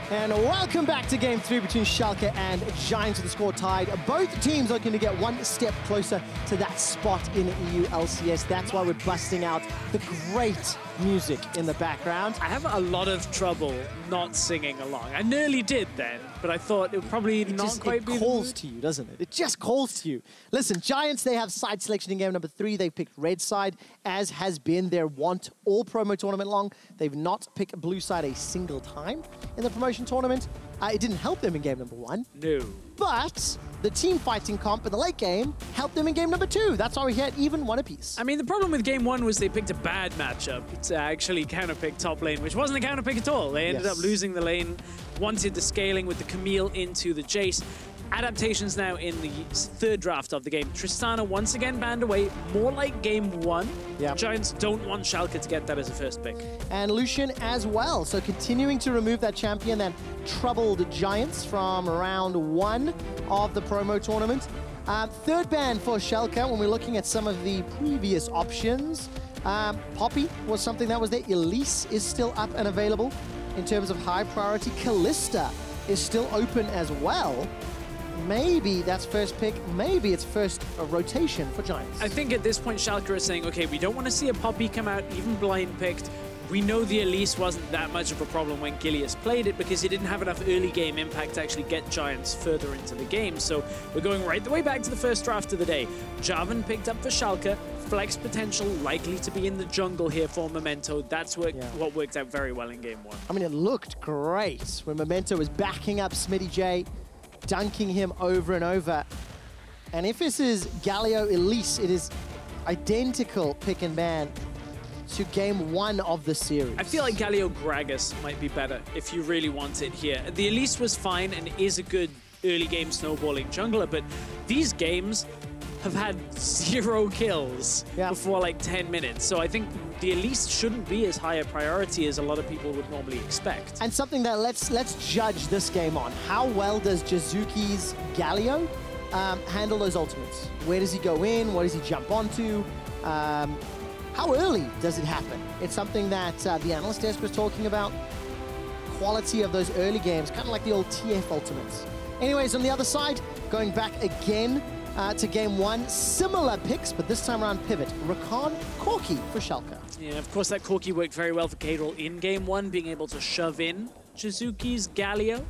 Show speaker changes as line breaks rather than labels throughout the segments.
And welcome back to Game 3 between Schalke and Giants with the score tied. Both teams are looking to get one step closer to that spot in EU LCS. That's why we're busting out the great music in the background.
I have a lot of trouble not singing along. I nearly did then, but I thought it would probably not quite be.
It calls to you, doesn't it? It just calls to you. Listen, Giants, they have side selection in game number 3. They've picked red side, as has been their want all promo tournament long. They've not picked blue side a single time in the promotion tournament. It didn't help them in game number 1.
No.
But the team fighting comp in the late game helped them in game number 2. That's why we had even one apiece.
I mean, the problem with game 1 was they picked a bad matchup to actually counterpick top lane, which wasn't a counterpick at all. They ended up losing the lane, wanted the scaling with the Camille into the Jace. Adaptations now in the third draft of the game. Tristana once again banned away, more like game 1.
Yep.
Giants don't want Schalke to get that as a first pick.
And Lucian as well. So continuing to remove that champion that troubled Giants from round 1 of the promo tournament. Third ban for Schalke when we're looking at some of the previous options. Poppy was something that was there. Elise is still up and available in terms of high priority. Kalista is still open as well. Maybe that's first pick, maybe it's first rotation for Giants.
I think at this point Schalke is saying, okay, we don't want to see a Poppy come out, even blind picked. We know the Elise wasn't that much of a problem when Gilius played it because he didn't have enough early game impact to actually get Giants further into the game. So we're going right the way back to the first draft of the day. Jarvan picked up for Schalke. Flex potential likely to be in the jungle here for Memento. That's what worked out very well in game 1.
I mean, it looked great when Memento was backing up Smittyj, dunking him over and over. And if this is Galio Elise, it is identical pick and ban to game 1 of the series.
I feel like Galio Gragas might be better if you really want it here. The Elise was fine and is a good early game snowballing jungler, but these games have had 0 kills before like 10 minutes. So I think the Elise shouldn't be as high a priority as a lot of people would normally expect.
And something that let's judge this game on. How well does Jizuke's Galio handle those ultimates? Where does he go in? What does he jump onto? How early does it happen? It's something that the Analyst desk was talking about. Quality of those early games, kind of like the old TF ultimates. Anyways, on the other side, going back again to game 1, similar picks, but this time around pivot. Rakan, Corki for Schalke.
Yeah, of course that Corki worked very well for Caedrel in game 1, being able to shove in Jizuke's Galio.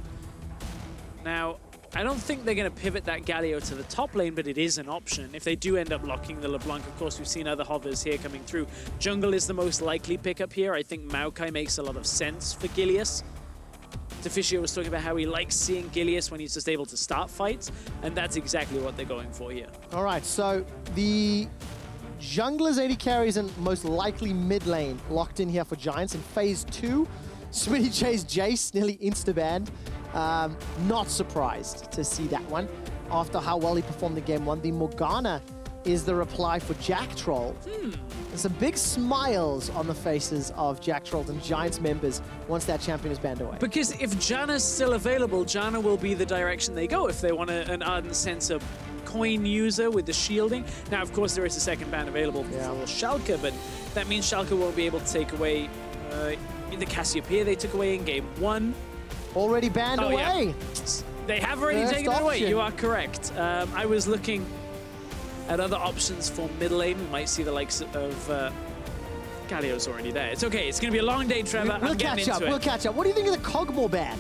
Now, I don't think they're going to pivot that Galio to the top lane, but it is an option. If they do end up locking the LeBlanc, of course, we've seen other hovers here coming through. Jungle is the most likely pickup here. I think Maokai makes a lot of sense for Gilius. Deficio was talking about how he likes seeing Gilius when he's just able to start fights, and that's exactly what they're going for here.
All right, so the jungler's AD carries and most likely mid lane locked in here for Giants in phase 2. Smittyj's Jace nearly insta-banned. Not surprised to see that one after how well he performed in game 1. The Morgana is the reply for Jactroll. There's some big smiles on the faces of Jactroll and Giants members once that champion is banned away.
Because if Janna's still available, Janna will be the direction they go if they want an Ardent Sensor coin user with the shielding. Now, of course, there is a second ban available for Schalke, but that means Schalke won't be able to take away the Cassiopeia they took away in game 1.
Already banned away.
Yeah. They have already taken it away. You are correct. I was looking at other options for middle lane. We might see the likes of Galio's already there. It's okay. It's going to be a long day, Trevor.
We'll catch up. We'll catch up. What do you think of the Cogmore ban?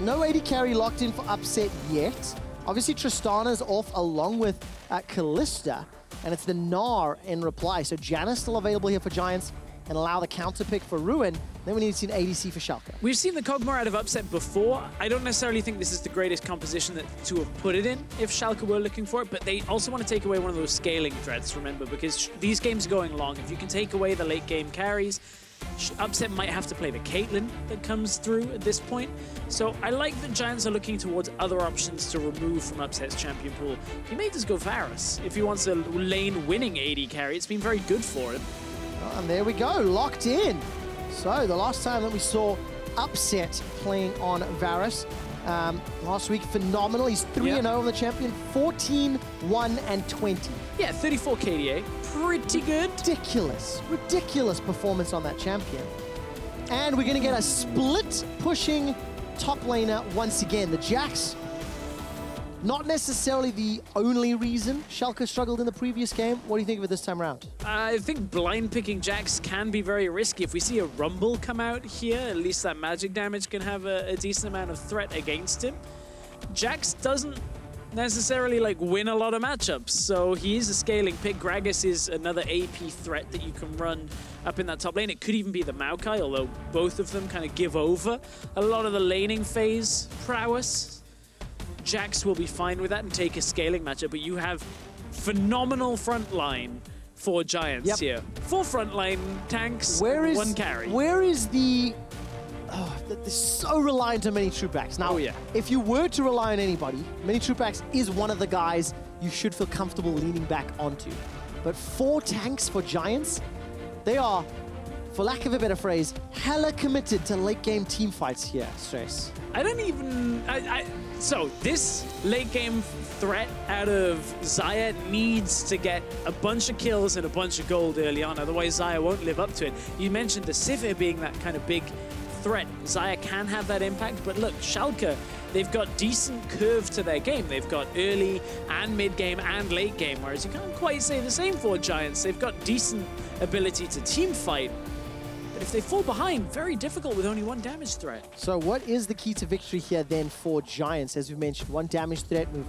No AD carry locked in for upset yet. Obviously, Tristana's off along with Kalista, and it's the Gnar in reply. So Janna's still available here for Giants and allow the counter pick for Ruin. Then we need to see an ADC for Schalke.
We've seen the Cogmore out of upset before. I don't necessarily think this is the greatest composition to have put it in if Schalke were looking for it, but they also want to take away one of those scaling threats, remember, because these games are going long. If you can take away the late game carries, Upset might have to play the Caitlyn that comes through at this point. So I like that Giants are looking towards other options to remove from Upset's champion pool. He may just go Varus if he wants a lane-winning AD carry. It's been very good for him.
Oh, and there we go, locked in. So the last time that we saw Upset playing on Varus, last week, phenomenal. He's 3-0 on the champion, 14, 1, and 20.
Yeah, 34 KDA, pretty good.
Ridiculous performance on that champion. And we're going to get a split pushing top laner once again. The Jax, not necessarily the only reason Schalke struggled in the previous game. What do you think of it this time around?
I think blind picking Jax can be very risky. If we see a Rumble come out here, at least that magic damage can have a decent amount of threat against him. Jax doesn't necessarily like win a lot of matchups, so he is a scaling pick. Gragas is another AP threat that you can run up in that top lane. It could even be the Maokai, although both of them kind of give over a lot of the laning phase prowess. Jax will be fine with that and take a scaling matchup, but you have phenomenal front line for Giants here. 4 frontline tanks, 1 carry.
Where is the... Oh, they're so reliant on minitroupax. Now, if you were to rely on anybody, minitroupax is one of the guys you should feel comfortable leaning back onto. But 4 tanks for Giants, they are, for lack of a better phrase, hella committed to late game team fights here, Stress.
I don't even... So, this late game threat out of Xayah needs to get a bunch of kills and a bunch of gold early on, otherwise Xayah won't live up to it. You mentioned the Sivir being that kind of big threat. Xayah can have that impact, but look, Schalke, they've got decent curve to their game. They've got early and mid game and late game, whereas you can't quite say the same for Giants. They've got decent ability to team fight, but if they fall behind, very difficult with only 1 damage threat.
So what is the key to victory here then for Giants? As we mentioned, 1 damage threat. We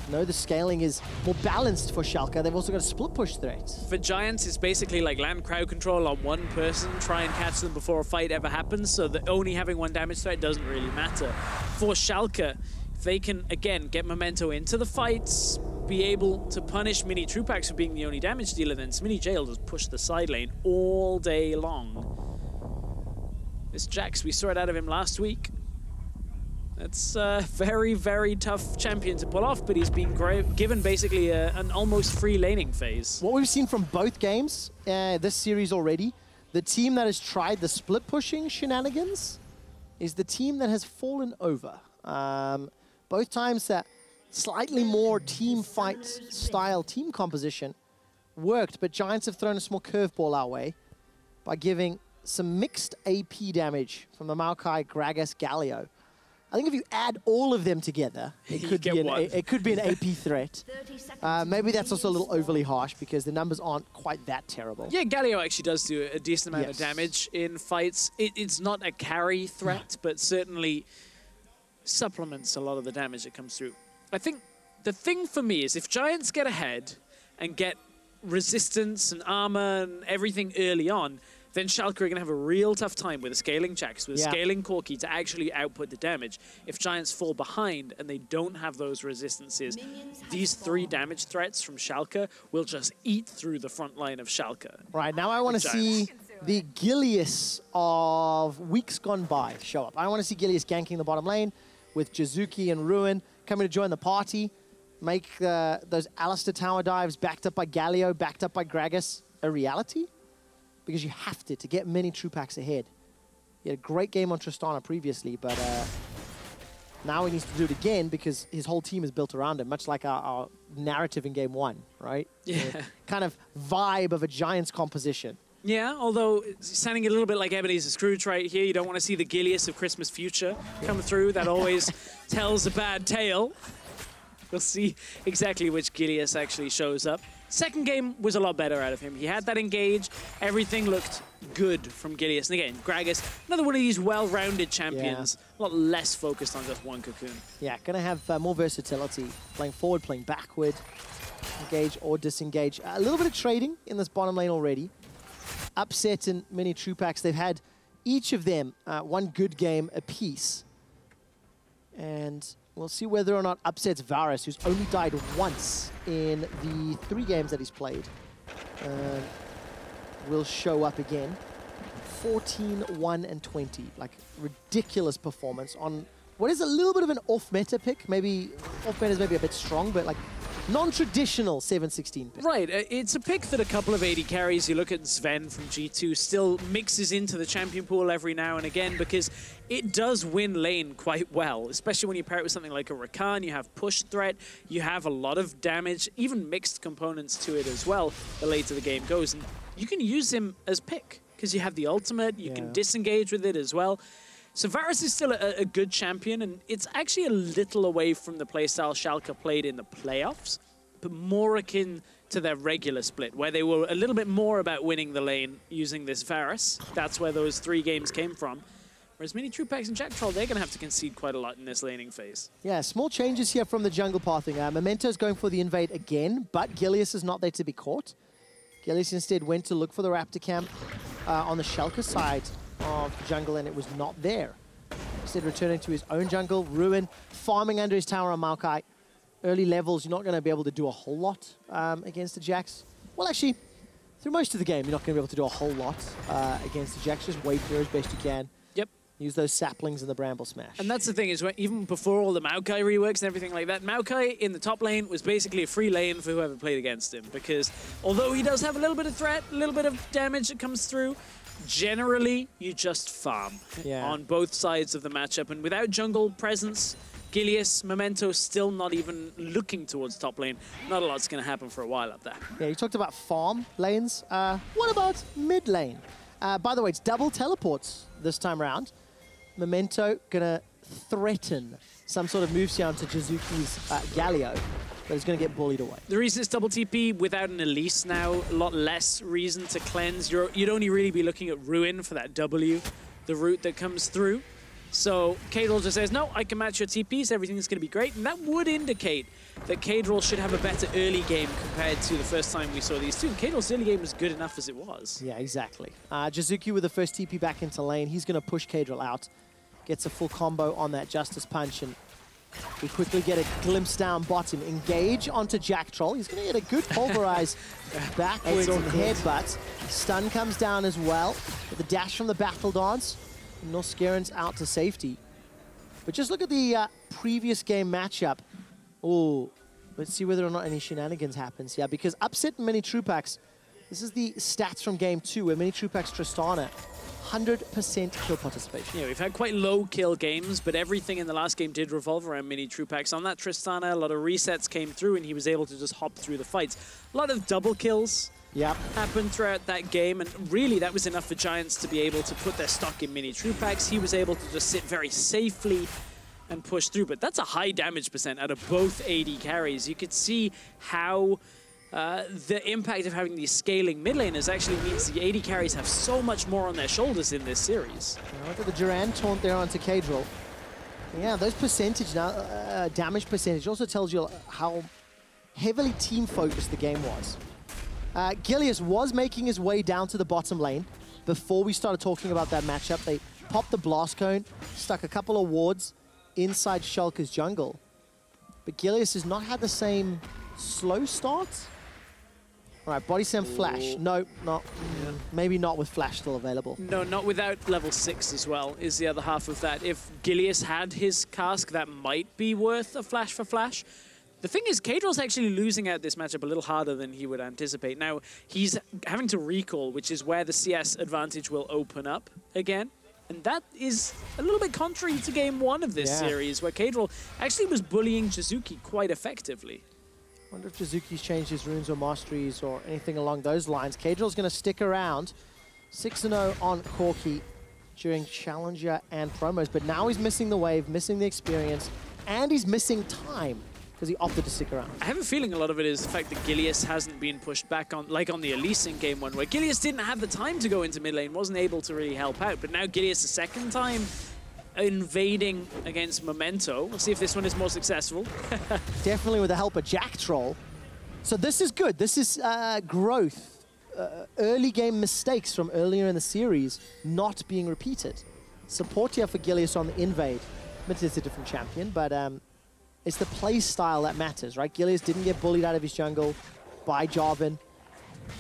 know the scaling is more balanced for Schalke. They've also got a split push threat.
For Giants, it's basically like land crowd control on 1 person, try and catch them before a fight ever happens, so that only having 1 damage threat doesn't really matter. For Schalke, if they can, again, get Memento into the fights, be able to punish minitroupax for being the only damage dealer, then Smittyj will just push the side lane all day long. This Jax, we saw it out of him last week. That's a very, very tough champion to pull off, but he's been given basically an almost free laning phase.
What we've seen from both games this series already, the team that has tried the split pushing shenanigans is the team that has fallen over. Both times that slightly more team fight style team composition worked, but Giants have thrown a small curveball our way by giving some mixed AP damage from the Maokai, Gragas, Galio. I think if you add all of them together, it could be an AP threat. Maybe that's also a little overly harsh because the numbers aren't quite that terrible.
Yeah, Galio actually does do a decent amount of damage in fights. It's not a carry threat, but certainly supplements a lot of the damage that comes through. I think the thing for me is if Giants get ahead and get resistance and armor and everything early on, then Schalke are going to have a real tough time with a scaling Jax, with a scaling Corki to actually output the damage. If Giants fall behind and they don't have those resistances, these 3 damage threats from Schalke will just eat through the front line of Schalke.
Right, now I want to see the Gilius of weeks gone by show up. I want to see Gilius ganking the bottom lane with Jizuke and Ruin coming to join the party, make those Alistar tower dives backed up by Galio, backed up by Gragas a reality. Because you have to get minitroupax ahead. He had a great game on Tristana previously, but now he needs to do it again because his whole team is built around him, much like our narrative in game 1, right?
Yeah.
Kind of vibe of a Giants composition.
Yeah, although it's sounding a little bit like Ebenezer Scrooge right here. You don't want to see the Gilius of Christmas Future come through. That always tells a bad tale. We'll see exactly which Gilius actually shows up. Second game was a lot better out of him. He had that engage. Everything looked good from Gilius. And again, Gragas, another one of these well-rounded champions. A lot less focused on just 1 cocoon. Yeah,
going to have more versatility. Playing forward, playing backward. Engage or disengage. A little bit of trading in this bottom lane already. Upset and minitroupax. They've had each of them 1 good game apiece. And we'll see whether or not upsets Varus, who's only died once in the 3 games that he's played. Will show up again. 14, 1, and 20. Like, ridiculous performance on what is a little bit of an off-meta pick. Maybe off-meta is maybe a bit strong, but like non-traditional 7/16 pick.
Right, it's a pick that a couple of AD carries, you look at Sven from G2, still mixes into the champion pool every now and again because it does win lane quite well, especially when you pair it with something like a Rakan. You have push threat, you have a lot of damage, even mixed components to it as well the later the game goes, and you can use him as pick. because you have the ultimate, you can disengage with it as well. So Varus is still a good champion, and it's actually a little away from the playstyle Schalke played in the playoffs, but more akin to their regular split, where they were a little bit more about winning the lane using this Varus. That's where those 3 games came from. Whereas minitroupax and Jactroll, they're going to have to concede quite a lot in this laning phase.
Yeah, small changes here from the jungle pathing. Memento's going for the invade again, but Gilius is not there to be caught. Gilius instead went to look for the Raptor camp on the Schalke side of the jungle, and it was not there. Instead returning to his own jungle, Ruin farming under his tower on Maokai. Early levels, you're not going to be able to do a whole lot against the Jax. Well, actually, through most of the game, you're not going to be able to do a whole lot against the Jax. Just wait here as best you can.
Yep.
Use those saplings in the Bramble Smash.
And that's the thing, is when, even before all the Maokai reworks and everything like that, Maokai in the top lane was basically a free lane for whoever played against him. Because although he does have a little bit of threat, a little bit of damage that comes through, generally, you just farm on both sides of the matchup. And without jungle presence, Gilius, Memento still not even looking towards top lane. Not a lot's going to happen for a while up there.
Yeah, you talked about farm lanes. What about mid lane? By the way, it's double teleports this time around. Memento going to threaten some sort of move onto Jizuke's Galio, but he's going to get bullied away.
The reason it's double TP without an Elise now, a lot less reason to cleanse. You'd only really be looking at Ruin for that W, the route that comes through. So Caedrel just says, no, I can match your TPs, everything's going to be great. And that would indicate that Caedrel should have a better early game compared to the first time we saw these two. Caedrel's early game was good enough as it was.
Yeah, exactly. Jizuke with the first TP back into lane. He's going to push Caedrel out. Gets a full combo on that Justice Punch, and we quickly get a glimpse down bottom. Engage onto Jactroll. He's going to get a good pulverize backwards and headbutt. Stun comes down as well. With the dash from the Battle Dance. Norskeren's out to safety. But just look at the previous game matchup. Oh, let's see whether or not any shenanigans happens. Yeah, because upset minitroupax. This is the stats from game 2 where minitroupax Tristana 100% kill participation.
Yeah, we've had quite low kill games, but everything in the last game did revolve around minitroupax. On that Tristana, a lot of resets came through, and he was able to just hop through the fights. A lot of double kills happened throughout that game, and really that was enough for Giants to be able to put their stock in minitroupax. He was able to just sit very safely and push through, but that's a high damage percent out of both AD carries. You could see how the impact of having these scaling mid laners actually means the AD carries have so much more on their shoulders in this series.
Look at the Duran taunt there onto Caedrel. Yeah, those percentage now, damage percentage also tells you how heavily team-focused the game was. Gilius was making his way down to the bottom lane before we started talking about that matchup. They popped the Blast Cone, stuck a couple of wards inside Schalke's jungle. But Gilius has not had the same slow start. All right, Body Slam Flash. No, not. Maybe not with Flash still available.
No, not without level 6 as well, is the other half of that. If Gilius had his cask, that might be worth a Flash for Flash. The thing is, Caedrel's actually losing out this matchup a little harder than he would anticipate. Now, he's having to recall, which is where the CS advantage will open up again. And that is a little bit contrary to game 1 of this series, where Caedrel actually was bullying Jizuke quite effectively.
I wonder if Jizuke's changed his runes or masteries or anything along those lines. Caedrel's going to stick around. 6-0 on Corki during Challenger and promos, but now he's missing the wave, missing the experience, and he's missing time because he opted to stick around.
I have a feeling a lot of it is the fact that Gilius hasn't been pushed back on, like on the Elise in game 1, where Gilius didn't have the time to go into mid lane, wasn't able to really help out, but now Gilius a second time invading against Memento. We'll see if this one is more successful.
Definitely with the help of Jactroll. So this is good. This is growth. Early game mistakes from earlier in the series not being repeated. Support here for Gilius on the invade. Admittedly, it's a different champion, but it's the play style that matters, right? Gilius didn't get bullied out of his jungle by Jarvan.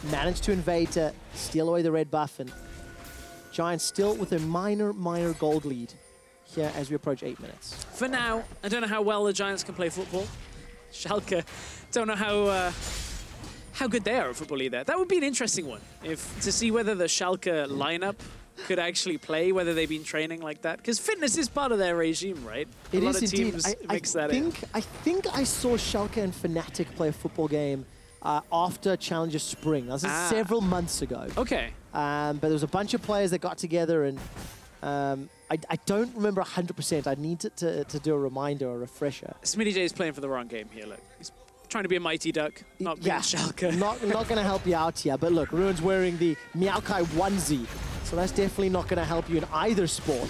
Managed to invade to steal away the red buff, and Giants still with a minor gold lead here as we approach 8 minutes.
For now, I don't know how well the Giants can play football. Schalke, don't know how good they are at football either. That would be an interesting one, to see whether the Schalke lineup could actually play, whether they've been training like that. Because fitness is part of their regime, right?
It is
a lot of
indeed.
teams mix that in.
I think I saw Schalke and Fnatic play a football game after Challenger Spring. This is several months ago.
Okay.
But there was a bunch of players that got together, and I don't remember 100%. I need to do a reminder or a refresher.
Smittyj is playing for the wrong game here, look. He's trying to be a mighty duck, not being Schalke.
Not going to help you out here. But look, Ruin's wearing the Maokai onesie, so that's definitely not going to help you in either sport.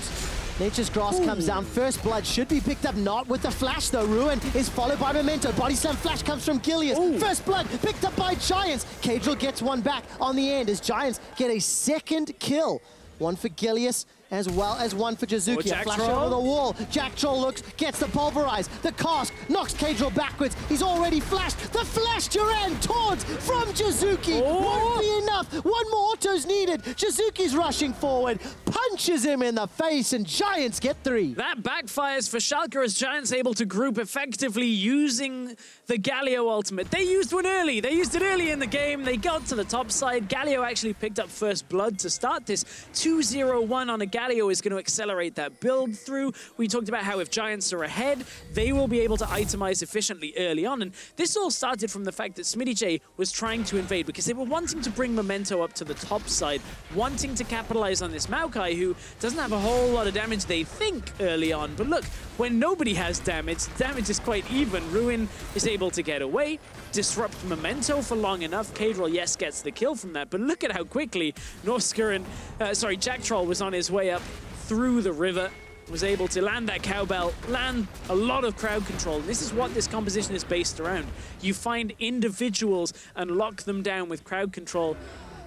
Nature's Grass comes down. First blood should be picked up, not with the flash though. Ruin is followed by Memento. Body slam flash comes from Gilius. First blood picked up by Giants. Caedrel gets one back on the end as Giants get a second kill. One for Gilius, as well as one for Jizuke. A flash over the wall. Jactroll looks, gets the pulverize. The cast knocks Caedrel backwards. He's already flashed. The flash Duran towards from Jizuke. Won't be enough. One more auto's needed. Jizuke's rushing forward, punches him in the face, and Giants get 3.
That backfires for Schalke as Giants able to group effectively using the Galio ultimate. They used one early. They used it early in the game. They got to the top side. Galio actually picked up first blood to start this. 2-0-1 on a Galio is going to accelerate that build through. We talked about how if Giants are ahead, they will be able to itemize efficiently early on. And this all started from the fact that Smittyj was trying to invade because they were wanting to bring Memento up to the top side, wanting to capitalize on this Maokai, who doesn't have a whole lot of damage, they think, early on. But look, when nobody has damage, damage is quite even. Ruin is able to get away, disrupt Memento for long enough. Caedrel, yes, gets the kill from that, but look at how quickly Norskeren, Jactroll was on his way up through the river, was able to land that cowbell, land a lot of crowd control. And this is what this composition is based around. You find individuals and lock them down with crowd control.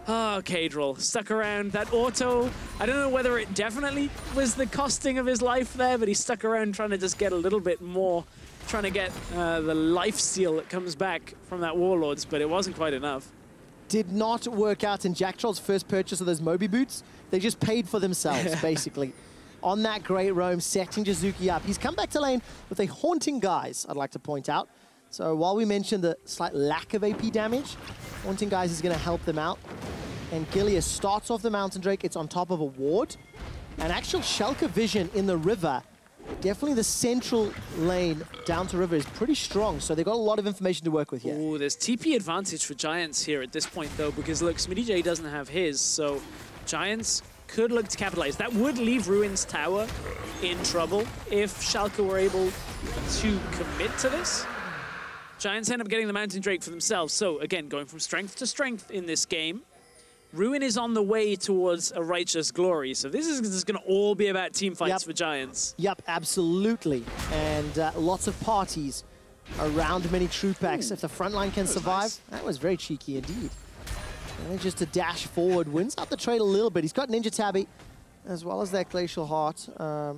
Caedrel stuck around. That auto, I don't know whether it definitely was the costing of his life there, but he stuck around trying to just get a little bit more, trying to get the life steal that comes back from that Warlords, but it wasn't quite enough.
Did not work out in Jactroll's first purchase of those Moby boots. They just paid for themselves, basically. On that great roam, setting Jizuke up. He's come back to lane with a Haunting Guise, I'd like to point out. So while we mentioned the slight lack of AP damage, Haunting Guise is going to help them out. And Gilius starts off the Mountain Drake. It's on top of a ward. And actual Schalke vision in the river, definitely the central lane down to river is pretty strong. So they've got a lot of information to work with here.
Oh, there's TP advantage for Giants here at this point, though, because look, Smittyj doesn't have his. So Giants could look to capitalize. That would leave Ruin's tower in trouble if Schalke were able to commit to this. Giants end up getting the Mountain Drake for themselves. So again, going from strength to strength in this game. Ruin is on the way towards a righteous glory. So this is going to all be about team fights for Giants.
Yep, absolutely. And lots of parties around minitroupax. If the front line can survive, nice. That was very cheeky indeed. And just to dash forward, wins out the trade a little bit. He's got Ninja Tabby, as well as that Glacial Heart. A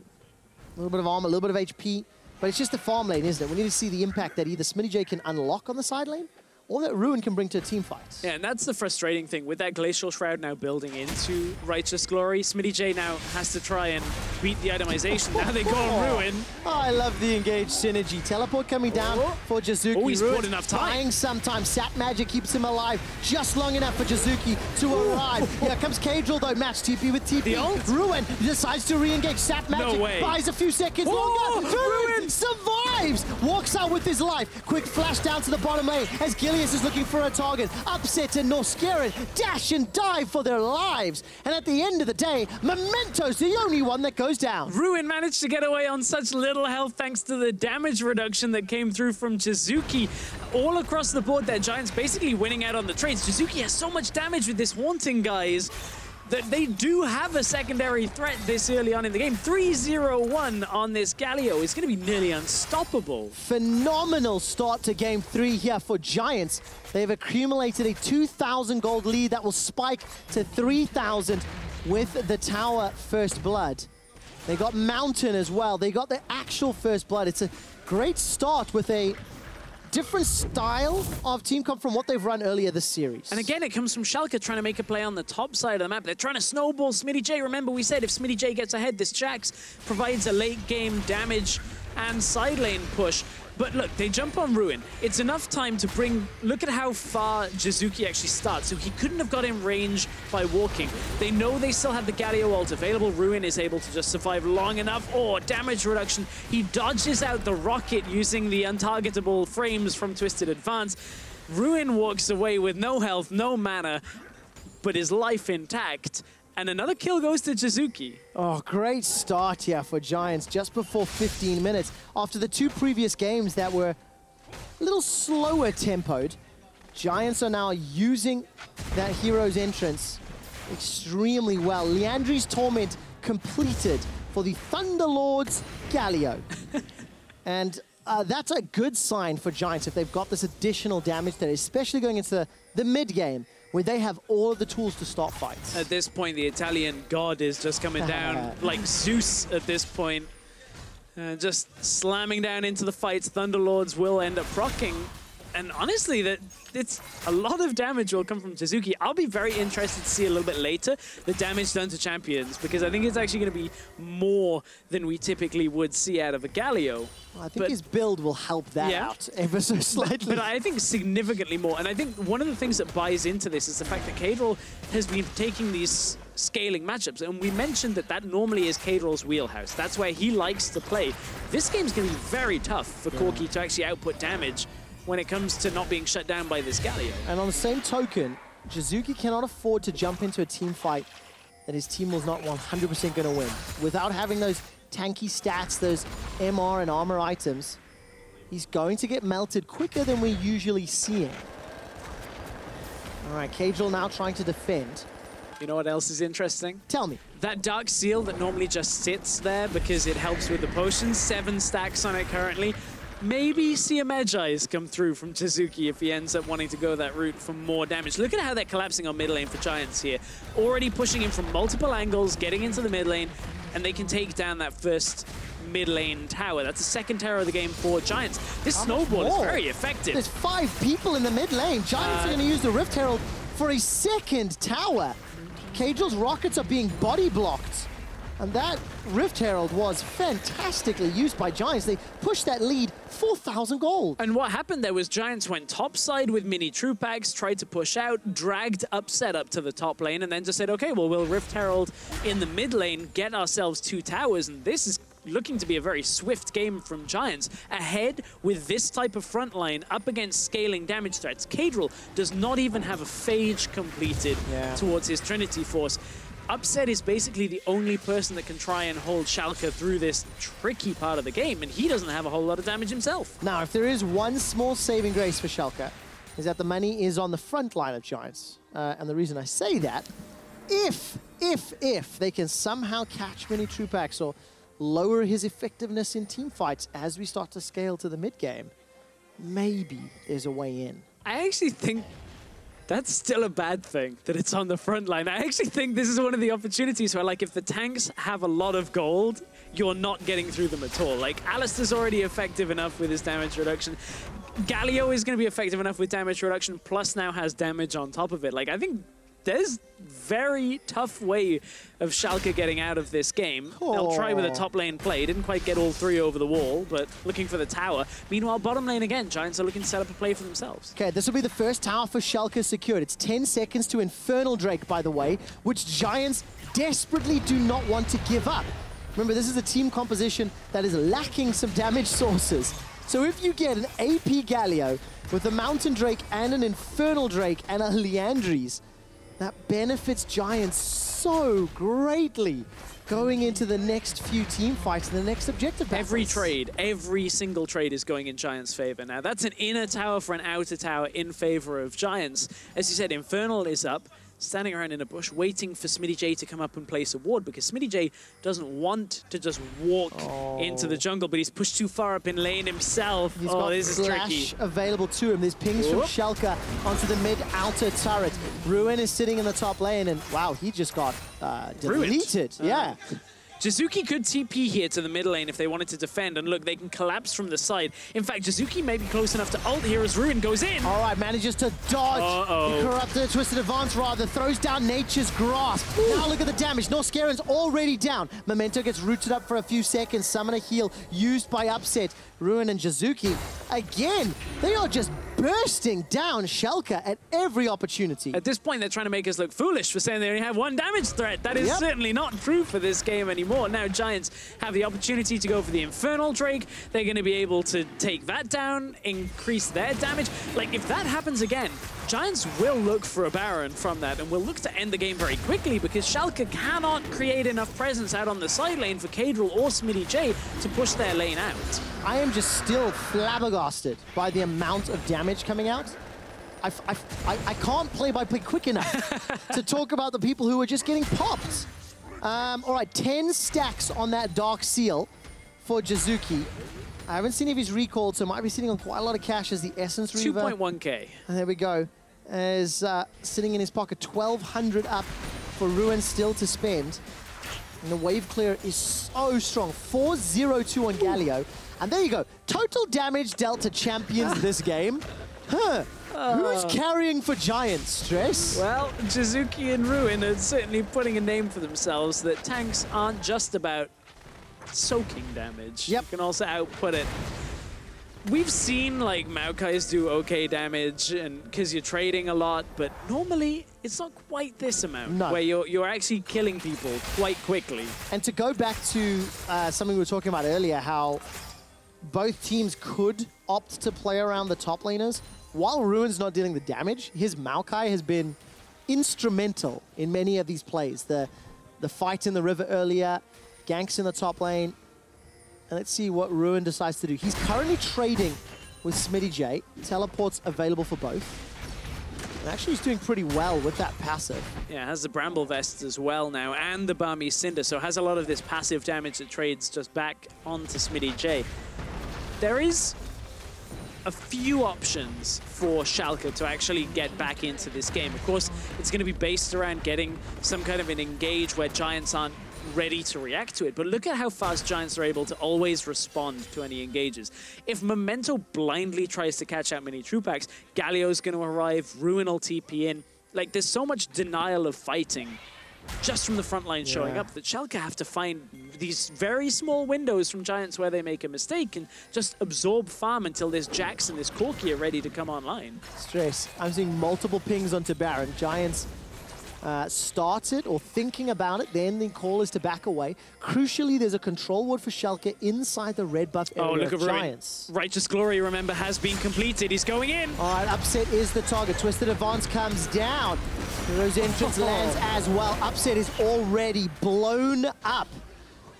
little bit of armor, a little bit of HP. But it's just the farm lane, isn't it? We need to see the impact that either Smittyj can unlock on the side lane, or that Ruin can bring to a team fight.
Yeah, and that's the frustrating thing. With that Glacial Shroud now building into Righteous Glory, Smittyj now has to try and beat the itemization. Now they go on Ruin.
Oh, I love the engaged synergy. Teleport coming down for Jizuke.
Oh, he's bought enough time.
Dying sometimes. Sat Magic keeps him alive just long enough for Jizuke to arrive. Here comes Caedrel, though. Match TP with TP.
The ult?
Ruin decides to re-engage. Sat Magic buys a few seconds longer. Ruin survives. Walks out with his life. Quick flash down to the bottom lane as Gilius is looking for a target. Upset and Norskeren dash and dive for their lives. And at the end of the day, Memento's the only one that goes down.
Ruin managed to get away on such little health thanks to the damage reduction that came through from Jizuke. All across the board there, Giants basically winning out on the trades. Jizuke has so much damage with this Haunting Guise that they do have a secondary threat this early on in the game. 3-0-1 on this Galio is going to be nearly unstoppable.
Phenomenal start to game 3 here for Giants. They've accumulated a 2,000 gold lead that will spike to 3,000 with the tower first blood. They got Mountain as well. They got the actual first blood. It's a great start with a different style of team comp from what they've run earlier this series.
And again, it comes from Schalke trying to make a play on the top side of the map. They're trying to snowball Smittyj. Remember, we said if Smittyj gets ahead, this Jax provides a late game damage and side lane push. But look, they jump on Ruin. It's enough time to bring... Look at how far Jizuke actually starts. So he couldn't have got in range by walking. They know they still have the Galio ult available. Ruin is able to just survive long enough. Oh, damage reduction. He dodges out the rocket using the untargetable frames from Twisted Advance. Ruin walks away with no health, no mana, but his life intact. And another kill goes to Jizuke.
Oh, great start here for Giants just before 15 minutes. After the 2 previous games that were a little slower tempoed, Giants are now using that hero's entrance extremely well. Liandry's Torment completed for the Thunderlord's Galio. And that's a good sign for Giants if they've got this additional damage there, especially going into the mid game, where they have all of the tools to stop fights.
At this point, the Italian god is just coming down like Zeus at this point. Just slamming down into the fights. Thunderlords will end up proccing. And honestly, it's a lot of damage will come from Jizuke. I'll be very interested to see a little bit later the damage done to champions, because I think it's actually going to be more than we typically would see out of a Galio.
Well, I think his build will help that out ever so slightly.
But I think significantly more. And I think one of the things that buys into this is the fact that Caedrel has been taking these scaling matchups. And we mentioned that normally is Caedrel's wheelhouse. That's where he likes to play. This game's going to be very tough for Corki to actually output damage when it comes to not being shut down by this Galio.
And on the same token, Jizuke cannot afford to jump into a team fight that his team was not 100% going to win. Without having those tanky stats, those MR and armor items, he's going to get melted quicker than we usually see him. All right, Caedrel now trying to defend.
You know what else is interesting?
Tell me.
That Dark Seal that normally just sits there because it helps with the potions, 7 stacks on it currently. Maybe see a Magi's come through from Jizuke if he ends up wanting to go that route for more damage. Look at how they're collapsing on mid lane for Giants here. Already pushing in from multiple angles, getting into the mid lane, and they can take down that first mid lane tower. That's the second tower of the game for Giants. This snowball is very effective.
There's 5 people in the mid lane. Giants are going to use the Rift Herald for a second tower. Caedrel's rockets are being body blocked. And that Rift Herald was fantastically used by Giants. They pushed that lead 4,000 gold.
And what happened there was Giants went topside with minitroupax, tried to push out, dragged Upset up to the top lane, and then just said, okay, well, we'll Rift Herald in the mid lane, get ourselves 2 towers, and this is looking to be a very swift game from Giants. Ahead with this type of front line up against scaling damage threats. Caedrel does not even have a phage completed towards his Trinity Force. Upset is basically the only person that can try and hold Schalke through this tricky part of the game, and he doesn't have a whole lot of damage himself.
Now, if there is one small saving grace for Schalke, is that the money is on the front line of Giants. And the reason I say that, if they can somehow catch minitroupax or lower his effectiveness in team fights as we start to scale to the mid game, maybe there's a way in.
I actually think that's still a bad thing, that it's on the front line. I actually think this is one of the opportunities where, like, if the tanks have a lot of gold, you're not getting through them at all. Like, Alistar's already effective enough with his damage reduction. Galio is going to be effective enough with damage reduction, plus now has damage on top of it. Like, I think there's very tough way of Schalke getting out of this game. They'll try with a top lane play. Didn't quite get all 3 over the wall, but looking for the tower. Meanwhile, bottom lane again, Giants are looking to set up a play for themselves.
Okay, this will be the first tower for Schalke secured. It's 10 seconds to Infernal Drake, by the way, which Giants desperately do not want to give up. Remember, this is a team composition that is lacking some damage sources. So if you get an AP Galio with a Mountain Drake and an Infernal Drake and a Liandry's, that benefits Giants so greatly going into the next few team fights and the next objective battles.
Every single trade is going in Giants' favor. Now, that's an inner tower for an outer tower in favor of Giants. As you said, Infernal is up, standing around in a bush, waiting for Smittyj to come up and place a ward, because Smittyj doesn't want to just walk into the jungle, but he's pushed too far up in lane himself.
He's got
this is tricky.
Available to him. There's pings from Schalke onto the mid-outer turret. Ruin is sitting in the top lane, and wow, he just got deleted. Yeah.
Jizuke could TP here to the mid lane if they wanted to defend, and look, they can collapse from the side. In fact, Jizuke may be close enough to ult here as Ruin goes in.
All right, manages to dodge. The Corrupted Twisted Advance rather, throws down Nature's Grasp. Now look at the damage. Norskeren's already down. Memento gets rooted up for a few seconds. Summoner heal used by Upset. Ruin and Jizuke, again, they are just bursting down Schalke at every opportunity.
At this point, they're trying to make us look foolish for saying they only have one damage threat. That is certainly not true for this game anymore. Now, Giants have the opportunity to go for the Infernal Drake. They're going to be able to take that down, increase their damage. Like, if that happens again, Giants will look for a Baron from that and will look to end the game very quickly because Schalke cannot create enough presence out on the side lane for Caedrel or Smittyj to push their lane out.
I am just still flabbergasted by the amount of damage coming out. I can't play by play quick enough to talk about the people who are just getting popped. All right, 10 stacks on that Dark Seal for Jizuke. I haven't seen if he's recalled, so might be sitting on quite a lot of cash as the Essence Reaver.
2.1k.
And there we go. As sitting in his pocket, 1,200 up for Ruin still to spend. And the wave clear is so strong. 402 on Galio. And there you go. Total damage dealt to champions this game. Who's carrying for Giants, Stress?
Well, Jizuke and Ruin are certainly putting a name for themselves that tanks aren't just about soaking damage.
Yep.
You can also output it. We've seen like Maokai's do okay damage and because you're trading a lot, but normally it's not quite this amount where you're actually killing people quite quickly.
And to go back to something we were talking about earlier, how both teams could opt to play around the top laners. While Ruin's not dealing the damage, his Maokai has been instrumental in many of these plays. The fight in the river earlier, ganks in the top lane. And let's see what Ruin decides to do. He's currently trading with Smittyj. Teleports available for both. And actually he's doing pretty well with that passive.
Yeah, has the Bramble Vests as well now, and the Barmy Cinder, so has a lot of this passive damage that trades just back onto Smittyj. There is a few options for Schalke to actually get back into this game. Of course, it's going to be based around getting some kind of an engage where Giants aren't ready to react to it, but look at how fast Giants are able to always respond to any engages. If Memento blindly tries to catch out minitroupax, Galio's going to arrive, Ruin will TP in. Like, there's so much denial of fighting just from the front line showing up that Schalke have to find these very small windows from Giants where they make a mistake and just absorb farm until this Jax and this Corki are ready to come online.
Stress. I'm seeing multiple pings onto Baron. Giants started or thinking about it, then the call is to back away. Crucially, there's a control ward for Schalke inside the red buff area.
Oh, look at
Giants.
Righteous Glory, remember, has been completed. He's going in.
All right, Upset is the target. Twisted Advance comes down. Hero's Entrance lands as well. Upset is already blown up.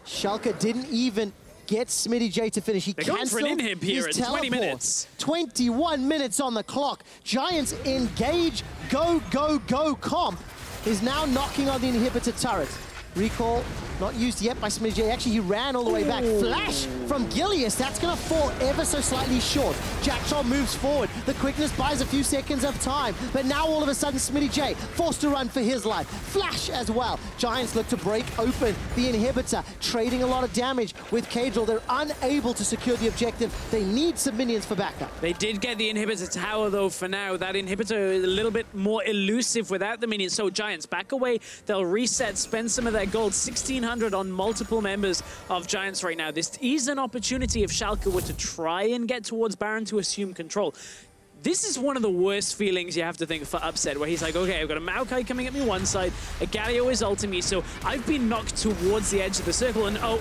Schalke didn't even get Smittyj to finish.
They're going for an inhib here at 20 minutes.
21 minutes on the clock. Giants engage. Go, go, go. Comp is now knocking on the inhibitor turret. Recall not used yet by Smittyj. Actually, he ran all the way back. Flash from Gilius. That's going to fall ever so slightly short. Jactroll moves forward. The quickness buys a few seconds of time. But now all of a sudden, Smittyj forced to run for his life. Flash as well. Giants look to break open the inhibitor, trading a lot of damage with Caedrel. They're unable to secure the objective. They need some minions for backup.
They did get the inhibitor tower, though, for now. That inhibitor is a little bit more elusive without the minions. So Giants back away. They'll reset, spend some of their gold. 1,600 on multiple members of Giants right now. This is an opportunity if Schalke were to try and get towards Baron to assume control. This is one of the worst feelings you have to think for Upset, where he's like, okay, I've got a Maokai coming at me one side, a Galio is ulting me, so I've been knocked towards the edge of the circle, and oh,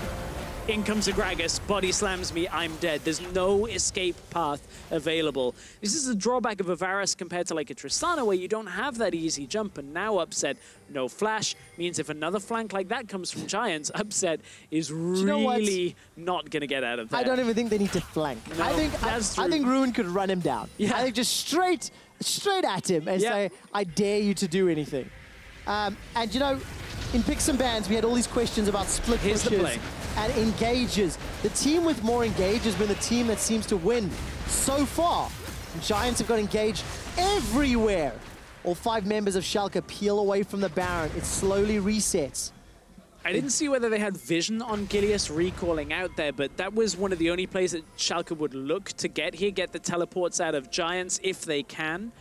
in comes a Gragas, body slams me, I'm dead. There's no escape path available. This is the drawback of a Varus compared to like a Tristana, where you don't have that easy jump, and now Upset, no flash, means if another flank like that comes from Giants, Upset is really not going to get out of there.
I don't even think they need to flank.
No,
I think Ruin could run him down.
Yeah.
I think just straight at him and say, I dare you to do anything. And you know, in Picks and Bans, we had all these questions about split pushes and engages. The team with more engage has been the team that seems to win so far. And Giants have got engaged everywhere. All 5 members of Schalke peel away from the Baron. It slowly resets.
I didn't see whether they had vision on Gilius recalling out there, but that was one of the only plays that Schalke would look to get here, get the teleports out of Giants if they can.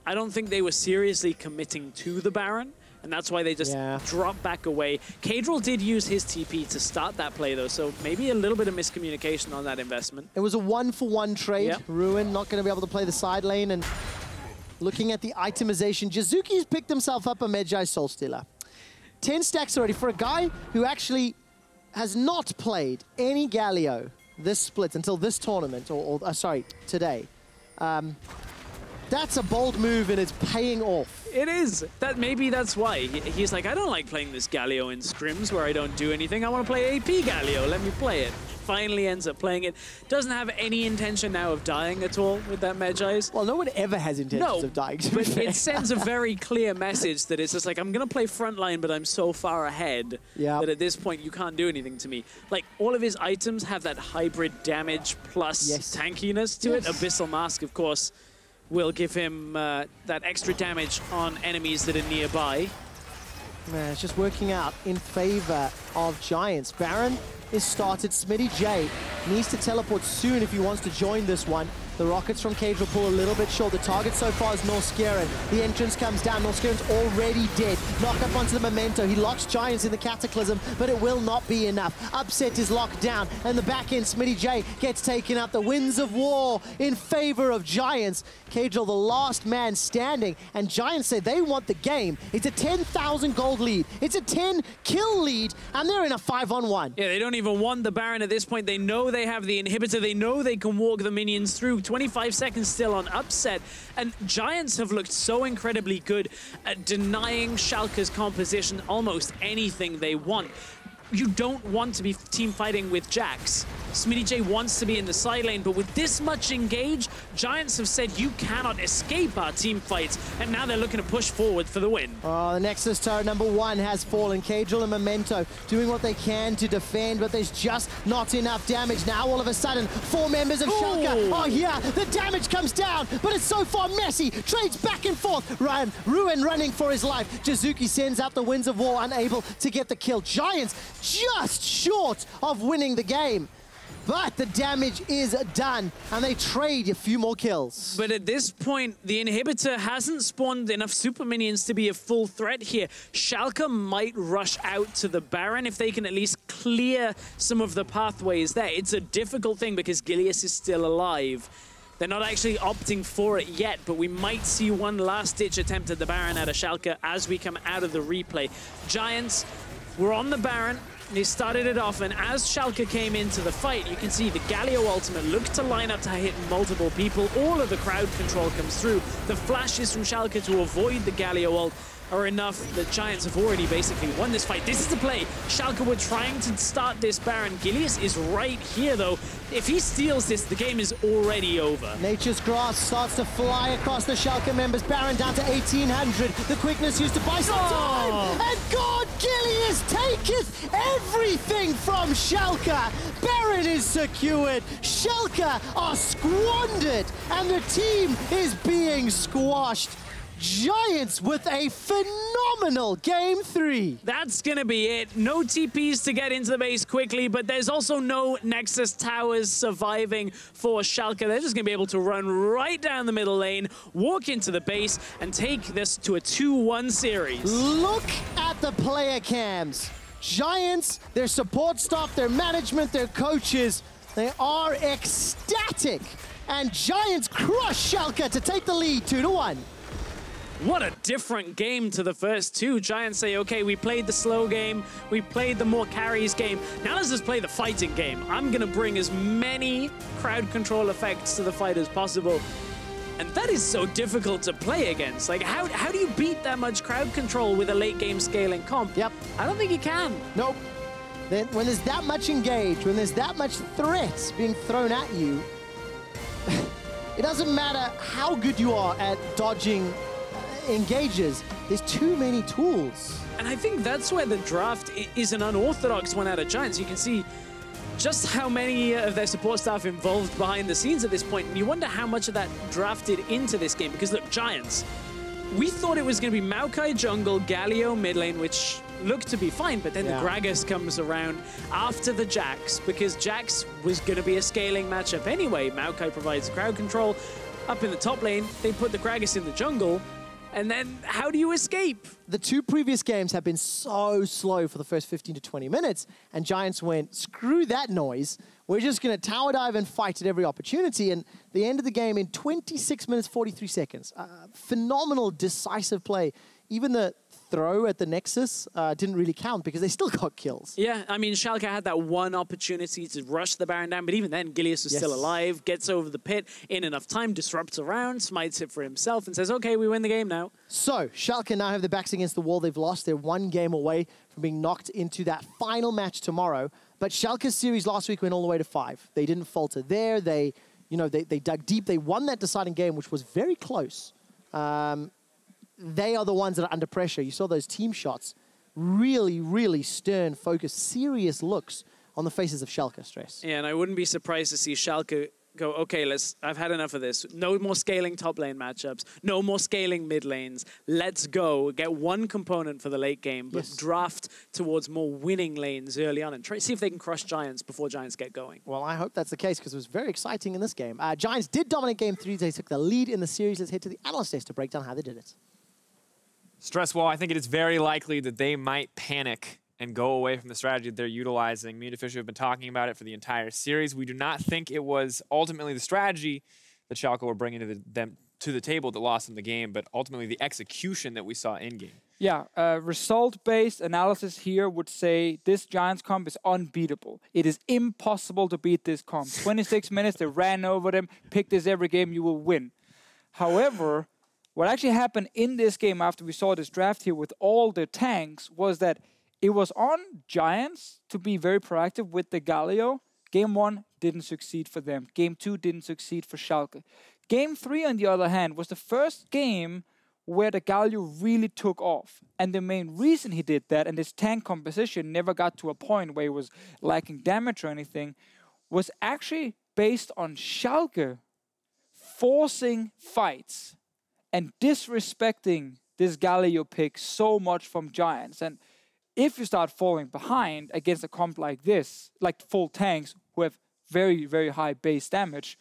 I don't think they were seriously committing to the Baron. and that's why they just drop back away. Caedrel did use his TP to start that play, though, so maybe a little bit of miscommunication on that investment.
It was a 1-for-1 trade.
Yep.
Ruin not going to be able to play the side lane, and looking at the itemization, Jizuke's picked himself up a Medjay Soulstealer. 10 stacks already for a guy who actually has not played any Galio this split until this tournament, or sorry, today. That's a bold move, and it's paying off.
It is. Maybe that's why. He's like, I don't like playing this Galio in scrims where I don't do anything. I want to play AP Galio. Let me play it. Finally ends up playing it. Doesn't have any intention now of dying at all with that Medjay's.
Well, no one ever has intentions of dying.
But it sends a very clear message that it's just like, I'm going to play frontline, but I'm so far ahead that at this point you can't do anything to me. Like, all of his items have that hybrid damage plus tankiness to it. Abyssal Mask, of course, will give him that extra damage on enemies that are nearby.
Man, it's just working out in favor of Giants. Baron is started. Smittyj needs to teleport soon if he wants to join this one. The rockets from Caedrel pull a little bit short. The target so far is Norskeren. The entrance comes down. Norskeren's already dead. Knock up onto the Memento. He locks Giants in the Cataclysm, but it will not be enough. Upset is locked down, and the back end, Smittyj gets taken out. The winds of war in favor of Giants. Caedrel, the last man standing, and Giants say they want the game. It's a 10,000 gold lead. It's a 10 kill lead, and they're in a 5-on-1.
Yeah, they don't even want the Baron at this point. They know they have the inhibitor. They know they can walk the minions through. 25 seconds still on Upset, and Giants have looked so incredibly good at denying Schalke's composition almost anything they want. You don't want to be team fighting with Jax. Smittyj wants to be in the side lane, but with this much engage, Giants have said you cannot escape our team fights, and now they're looking to push forward for the win.
Oh, the Nexus turret #1 has fallen. Caedrel and Memento doing what they can to defend, but there's just not enough damage. Now, all of a sudden, 4 members of Schalke are here. The damage comes down, but it's so far messy. Trades back and forth. Ruin running for his life. Jizuke sends out the Winds of War, unable to get the kill. Giants just short of winning the game. But the damage is done, and they trade a few more kills.
But at this point, the inhibitor hasn't spawned enough super minions to be a full threat here. Schalke might rush out to the Baron if they can at least clear some of the pathways there. It's a difficult thing because Gilius is still alive. They're not actually opting for it yet, but we might see one last-ditch attempt at the Baron out of Schalke as we come out of the replay. Giants were on the Baron. They started it off, and as Schalke came into the fight, you can see the Galio ultimate looked to line up to hit multiple people. All of the crowd control comes through. The flashes from Schalke to avoid the Galio ult are enough that Giants have already basically won this fight. This is the play. Schalke were trying to start this Baron. Gilius is right here, though. If he steals this, the game is already over.
Nature's Grass starts to fly across the Schalke members. Baron down to 1,800. The quickness used to buy some time. And God, Gilius taketh everything from Schalke. Baron is secured. Schalke are squandered. And the team is being squashed. Giants with a phenomenal Game 3.
That's going to be it. No TPs to get into the base quickly, but there's also no Nexus towers surviving for Schalke. They're just going to be able to run right down the middle lane, walk into the base, and take this to a 2-1 series.
Look at the player cams. Giants, their support staff, their management, their coaches, they are ecstatic. And Giants crush Schalke to take the lead 2-1.
What a different game to the first two. Giants say, okay, we played the slow game, we played the more carries game, now let's just play the fighting game. I'm gonna bring as many crowd control effects to the fight as possible. And that is so difficult to play against. Like, how do you beat that much crowd control with a late game scaling comp?
Yep.
I don't think you can.
Nope. Then when there's that much engage, when there's that much threats being thrown at you, it doesn't matter how good you are at dodging engages, there's too many tools.
And I think that's where the draft is an unorthodox one out of Giants. You can see just how many of their support staff involved behind the scenes at this point, and you wonder how much of that drafted into this game. Because look, Giants, we thought it was going to be Maokai jungle, Galio mid lane, which looked to be fine, but then the Gragas comes around after the Jax, because Jax was going to be a scaling matchup anyway. Maokai provides crowd control. Up in the top lane, they put the Gragas in the jungle, And then how do you escape?
The 2 previous games have been so slow for the first 15 to 20 minutes, and Giants went, screw that noise. We're just going to tower dive and fight at every opportunity. And the end of the game in 26 minutes, 43 seconds. Phenomenal, decisive play. Even the throw at the Nexus didn't really count because they still got kills.
Yeah, I mean, Schalke had that one opportunity to rush the Baron down, but even then, Gilius was still alive, gets over the pit in enough time, disrupts around, smites it for himself, and says, okay, we win the game now.
So, Schalke now have their backs against the wall. They've lost. They're 1 game away from being knocked into that final match tomorrow. But Schalke's series last week went all the way to 5. They didn't falter there. They dug deep. They won that deciding game, which was very close. They are the ones that are under pressure. You saw those team shots. Really, really stern, focused, serious looks on the faces of Schalke, Stress.
Yeah, and I wouldn't be surprised to see Schalke go, okay, I've had enough of this. No more scaling top lane matchups. No more scaling mid lanes. Let's go. Get one component for the late game, but draft towards more winning lanes early on and try see if they can crush Giants before Giants get going.
Well, I hope that's the case because it was very exciting in this game. Giants did dominate game 3. They took the lead in the series. Let's head to the Analyst desk to break down how they did it.
Stresswall, I think it is very likely that they might panic and go away from the strategy that they're utilizing. Me and Deficio have been talking about it for the entire series. We do not think it was ultimately the strategy that Schalke were bringing to the table that lost them the game, but ultimately the execution that we saw in-game.
Yeah, result-based analysis here would say this Giants comp is unbeatable. It is impossible to beat this comp. 26 minutes, they ran over them. Pick this every game, you will win. However, what actually happened in this game after we saw this draft here with all the tanks was that it was on Giants to be very proactive with the Galio. Game 1 didn't succeed for them. Game 2 didn't succeed for Schalke. Game 3, on the other hand, was the first game where the Galio really took off. And the main reason he did that, and this tank composition never got to a point where he was lacking damage or anything, was actually based on Schalke forcing fights and disrespecting this Galio pick so much from Giants. And if you start falling behind against a comp like this, like full tanks who have very, very high base damage,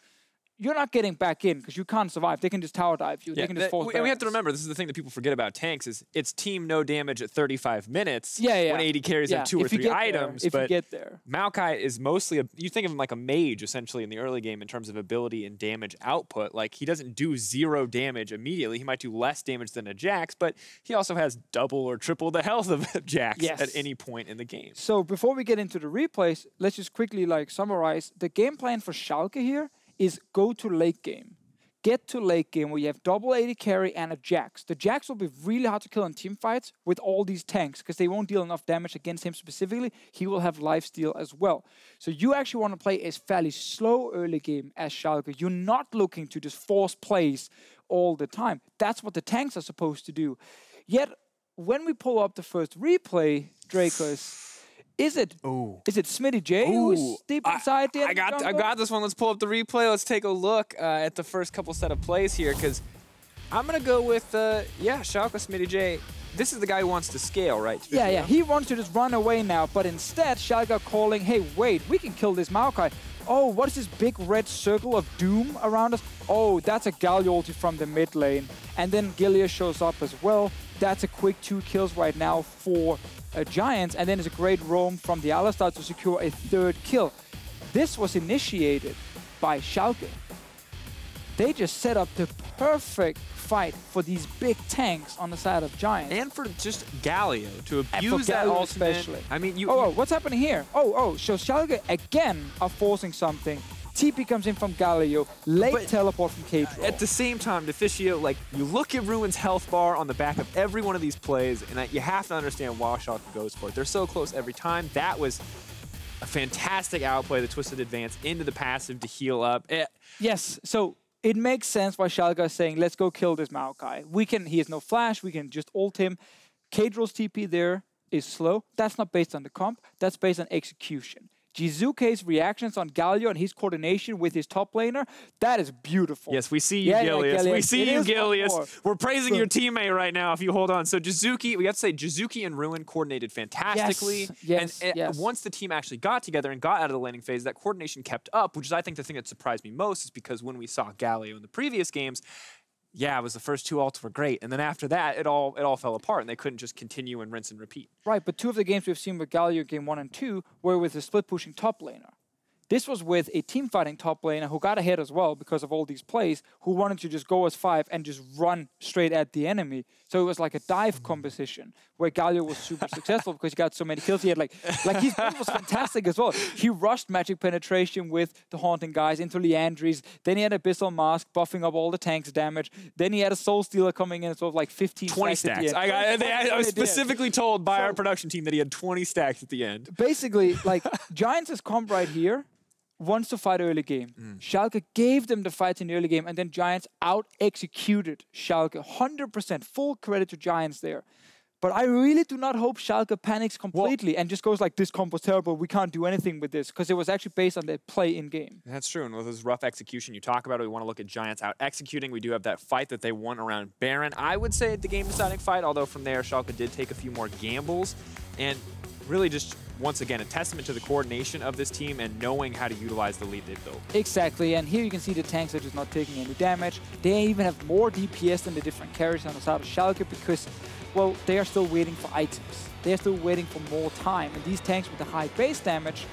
you're not getting back in because you can't survive. They can just tower dive you.
Yeah,
they can just force
and we have to remember, this is the thing that people forget about tanks, is it's team no damage at 35 minutes when 80 carries have 2 or 3 items.
If you get there.
Maokai is mostly, you think of him like a mage, essentially, in the early game in terms of ability and damage output. Like, he doesn't do 0 damage immediately. He might do less damage than a Jax, but he also has double or triple the health of a Jax at any point in the game.
So before we get into the replays, let's just quickly summarize. The game plan for Schalke here is go to late game. Get to late game where you have double AD carry and a Jax. The Jax will be really hard to kill in team fights with all these tanks because they won't deal enough damage against him specifically. He will have lifesteal as well. So you actually want to play a fairly slow early game as Schalke. You're not looking to just force plays all the time. That's what the tanks are supposed to do. Yet, when we pull up the first replay, Drakos, is it Smittyj who's deep inside the
I got this one. Let's pull up the replay. Let's take a look at the first couple set of plays here, because I'm going to go with, Schalke Smittyj. This is the guy who wants to scale, right?
Yeah. He wants to just run away now, but instead, Schalke are calling, hey, wait, we can kill this Maokai. Oh, what is this big red circle of doom around us? Oh, that's a Galio ulti from the mid lane. And then Gilius shows up as well. That's a quick 2 kills right now for Giants, and then it's a great roam from the Alistar to secure a 3rd kill. This was initiated by Schalke. They just set up the perfect fight for these big tanks on the side of Giants.
And for just Galio to abuse that ultimate.
Especially.
I mean,
what's happening here? So Schalke again are forcing something. TP comes in from Galio, late teleport from Caedrel.
At the same time, Deficio, you look at Ruin's health bar on the back of every one of these plays, and you have to understand why Schalke goes for it. They're so close every time. That was a fantastic outplay, the twisted advance into the passive to heal up.
Yes, so it makes sense why Schalke is saying, let's go kill this Maokai. He has no flash, we can just ult him. Caedrel's TP there is slow. That's not based on the comp, that's based on execution. Jizuke's reactions on Galio and his coordination with his top laner, that is beautiful.
Yes, we see you, Gilius. We see you, Gilius. We're praising your teammate right now if you hold on. So Jizuke, we have to say, Jizuke and Ruin coordinated fantastically.
Yes.
Once the team actually got together and got out of the laning phase, that coordination kept up, which is, I think, the thing that surprised me most, is because when we saw Galio in the previous games, yeah, it was the first 2 ults were great. And then after that, it all fell apart and they couldn't just continue and rinse and repeat.
Right, but 2 of the games we've seen with Galio game 1 and 2 were with a split pushing top laner. This was with a team fighting top laner who got ahead as well because of all these plays, who wanted to just go as 5 and just run straight at the enemy. So it was like a dive composition where Galio was super successful because he got so many kills. He had like his build was fantastic as well. He rushed magic penetration with the haunting guys into Leandries. Then he had Abyssal Mask buffing up all the tanks damage. Then he had a Soul Stealer coming in, so like 15
20
stacks.
I was specifically told by our production team that he had 20 stacks at the end.
Basically, like Giants' comp right here wants to fight early game. Schalke gave them the fight in the early game, and then Giants out-executed Schalke. 100% full credit to Giants there. But I really do not hope Schalke panics completely and just goes like, this comp was terrible, we can't do anything with this, because it was actually based on their play in-game.
That's true, and with this rough execution you talk about, we want to look at Giants out-executing. We do have that fight that they won around Baron. I would say the game-deciding fight, although from there Schalke did take a few more gambles, and really just once again, a testament to the coordination of this team and knowing how to utilize the lead they've built.
Exactly, and here you can see the tanks are just not taking any damage. They even have more DPS than the different carries on the side of Schalke because, well, they are still waiting for items. They are still waiting for more time, and these tanks with the high base damage,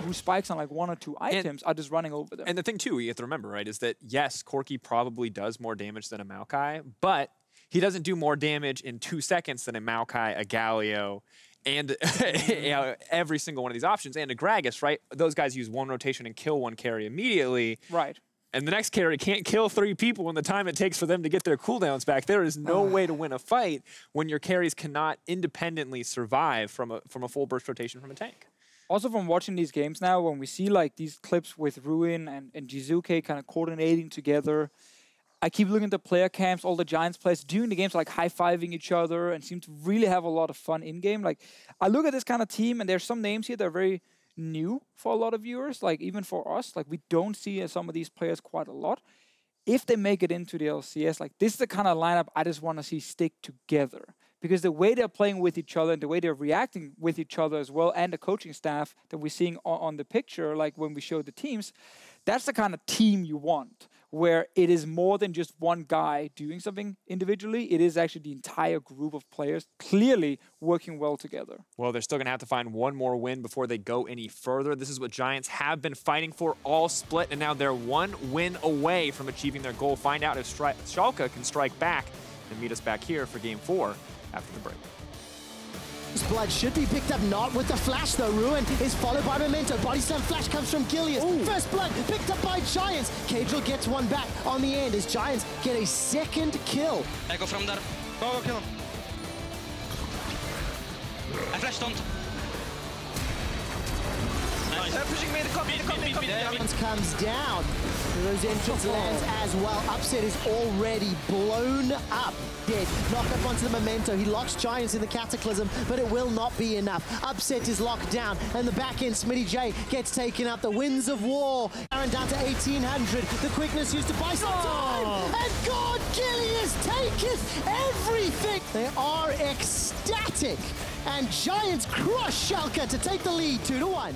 who spikes on like 1 or 2 items, are just running over them.
And the thing too, you have to remember, right, is that yes, Corki probably does more damage than a Maokai, but he doesn't do more damage in 2 seconds than a Maokai, a Galio, and you know, every single one of these options, and a Gragas, right? Those guys use 1 rotation and kill 1 carry immediately.
Right.
And the next carry can't kill 3 people in the time it takes for them to get their cooldowns back. There is no way to win a fight when your carries cannot independently survive from a full burst rotation from a tank.
Also from watching these games now, when we see like these clips with Ruin and Jizuke kind of coordinating together, I keep looking at the player camps, all the Giants players doing the games like high-fiving each other and seem to really have a lot of fun in-game. Like, I look at this kind of team and there's some names here that are very new for a lot of viewers, like even for us. Like, we don't see some of these players quite a lot. If they make it into the LCS, like this is the kind of lineup I just want to see stick together. Because the way they're playing with each other and the way they're reacting with each other as well, and the coaching staff that we're seeing on the picture, like when we show the teams, that's the kind of team you want, where it is more than just one guy doing something individually. It is actually the entire group of players clearly working well together.
Well, they're still going to have to find one more win before they go any further. This is what Giants have been fighting for all split, and now they're 1 win away from achieving their goal. Find out if Schalke can strike back and meet us back here for Game 4 after the break.
Blood should be picked up, not with the flash though. Ruin is followed by Memento. Body slam flash comes from Gilius. First blood picked up by Giants. Caedrel gets one back on the end as Giants get a 2nd kill.
I go from there. Go kill him. I flashed on. Nice. Pushing me,
Jarvan comes down. Those entrance lands as well. Upset is already blown up. Dead. Knock up onto the Memento. He locks Giants in the Cataclysm, but it will not be enough. Upset is locked down, and the back end Smittyj gets taken out. The Winds of War. Aaron down to 1800. The quickness used to buy some time. And God, Gilius taketh everything. They are ecstatic. And Giants crush Schalke to take the lead 2-1.